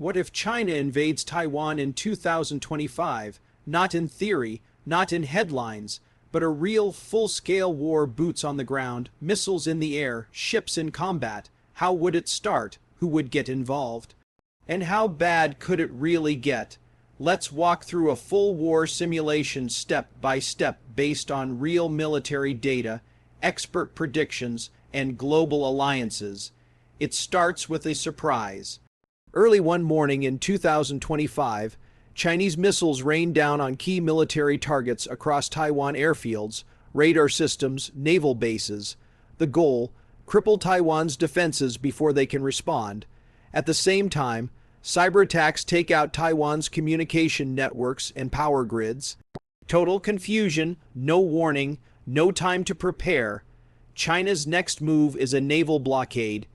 What if China invades Taiwan in 2025? Not in theory, not in headlines, but a real full-scale war, boots on the ground, missiles in the air, ships in combat. How would it start? Who would get involved? And how bad could it really get? Let's walk through a full war simulation step by step based on real military data, expert predictions, and global alliances. It starts with a surprise. Early one morning in 2025, Chinese missiles rained down on key military targets across Taiwan airfields, radar systems, naval bases. The goal: cripple Taiwan's defenses before they can respond. At the same time, cyberattacks take out Taiwan's communication networks and power grids. Total confusion, no warning, no time to prepare. China's next move is a naval blockade.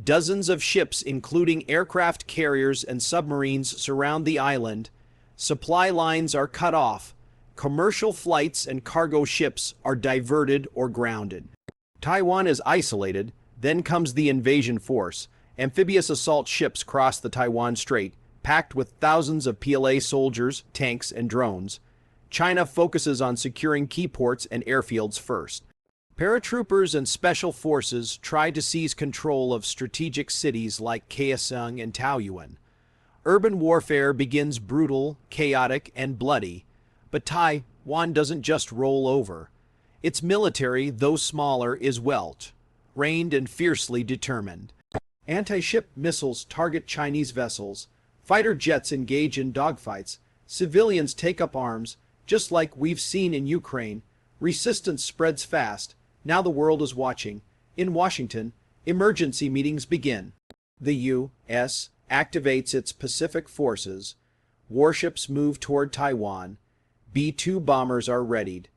Dozens of ships, including aircraft carriers and submarines, surround the island. Supply lines are cut off. Commercial flights and cargo ships are diverted or grounded. Taiwan is isolated. Then comes the invasion force. Amphibious assault ships cross the Taiwan Strait, packed with thousands of PLA soldiers, tanks, and drones. China focuses on securing key ports and airfields first. Paratroopers and special forces try to seize control of strategic cities like Kaesong and Taoyuan. Urban warfare begins brutal, chaotic, and bloody. But Taiwan doesn't just roll over. Its military, though smaller, is well-trained and fiercely determined. Anti-ship missiles target Chinese vessels. Fighter jets engage in dogfights. Civilians take up arms, just like we've seen in Ukraine. Resistance spreads fast. Now the world is watching. In Washington, emergency meetings begin. The U.S. activates its Pacific forces. Warships move toward Taiwan. B-2 bombers are readied.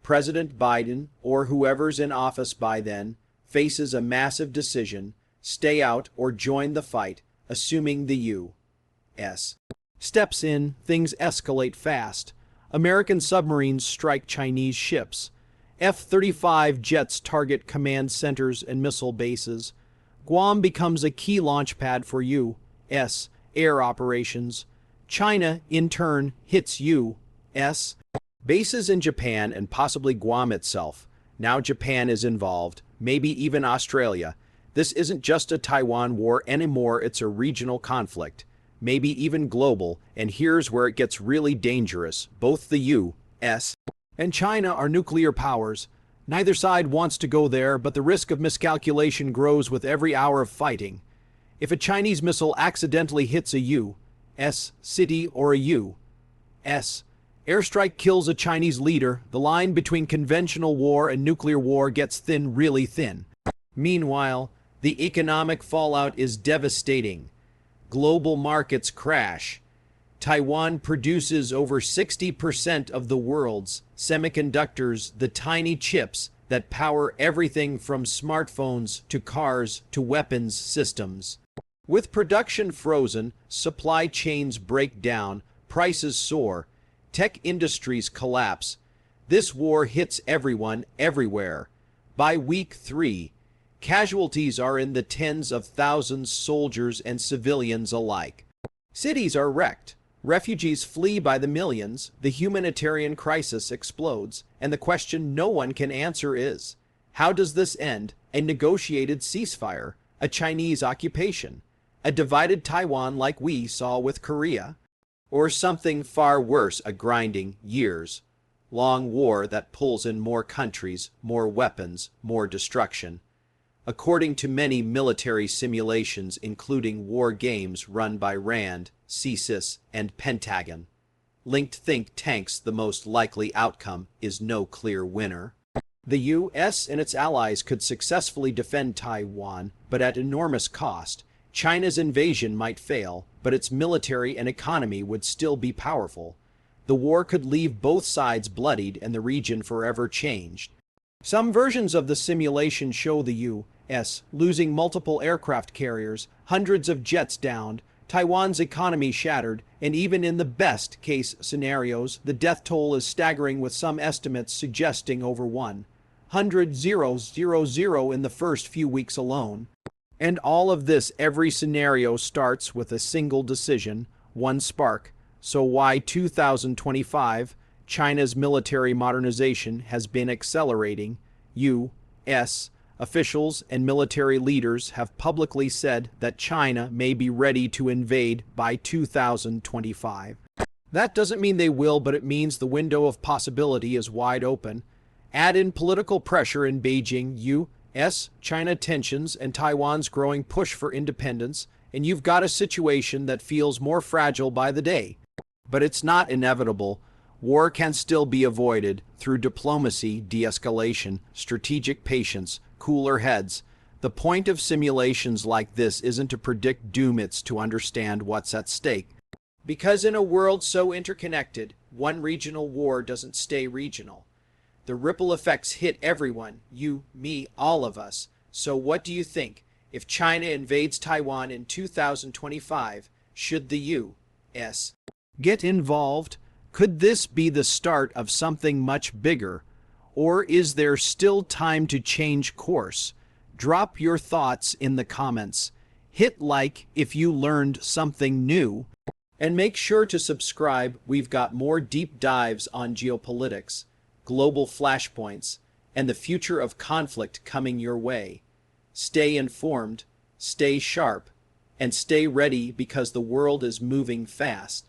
President Biden, or whoever's in office by then, faces a massive decision: stay out or join the fight, assuming the U.S. steps in. Things escalate fast. American submarines strike Chinese ships. F-35 jets target command centers and missile bases. Guam becomes a key launch pad for U.S. air operations. China, in turn, hits U.S. bases in Japan and possibly Guam itself. Now Japan is involved, maybe even Australia. This isn't just a Taiwan war anymore, it's a regional conflict, maybe even global, and here's where it gets really dangerous. Both the U.S. and China are nuclear powers. Neither side wants to go there, but the risk of miscalculation grows with every hour of fighting. If a Chinese missile accidentally hits a U.S. city or a U.S. airstrike kills a Chinese leader, the line between conventional war and nuclear war gets thin, really thin. Meanwhile, the economic fallout is devastating. Global markets crash. Taiwan produces over 60% of the world's semiconductors, the tiny chips that power everything from smartphones to cars to weapons systems. With production frozen, supply chains break down, prices soar, tech industries collapse. This war hits everyone, everywhere. By week 3, casualties are in the tens of thousands, soldiers and civilians alike. Cities are wrecked. Refugees flee by the millions. The humanitarian crisis explodes. And the question no one can answer is, how does this end? A negotiated ceasefire? A Chinese occupation? A divided Taiwan like we saw with Korea? Or something far worse, a grinding, years-long war that pulls in more countries, more weapons, more destruction? According to many military simulations, including war games run by RAND, CSIS, and Pentagon, linked think tanks, the most likely outcome is no clear winner. The U.S. and its allies could successfully defend Taiwan, but at enormous cost. China's invasion might fail, but its military and economy would still be powerful. The war could leave both sides bloodied and the region forever changed. Some versions of the simulation show the U.S. losing multiple aircraft carriers, hundreds of jets downed, Taiwan's economy shattered, and even in the best-case scenarios, the death toll is staggering, with some estimates suggesting over 100,000 in the first few weeks alone. And all of this, every scenario starts with a single decision, one spark. So why 2025, China's military modernization has been accelerating. U.S. officials and military leaders have publicly said that China may be ready to invade by 2025. That doesn't mean they will, but it means the window of possibility is wide open. Add in political pressure in Beijing, U.S., China tensions, and Taiwan's growing push for independence, and you've got a situation that feels more fragile by the day. But it's not inevitable. War can still be avoided through diplomacy, de-escalation, strategic patience, cooler heads. The point of simulations like this isn't to predict doom, it's to understand what's at stake. Because in a world so interconnected, one regional war doesn't stay regional. The ripple effects hit everyone, you, me, all of us. So what do you think? If China invades Taiwan in 2025, should the U.S. get involved? Could this be the start of something much bigger? Or is there still time to change course? Drop your thoughts in the comments. Hit like if you learned something new. And make sure to subscribe. We've got more deep dives on geopolitics, global flashpoints, and the future of conflict coming your way. Stay informed, stay sharp, and stay ready because the world is moving fast.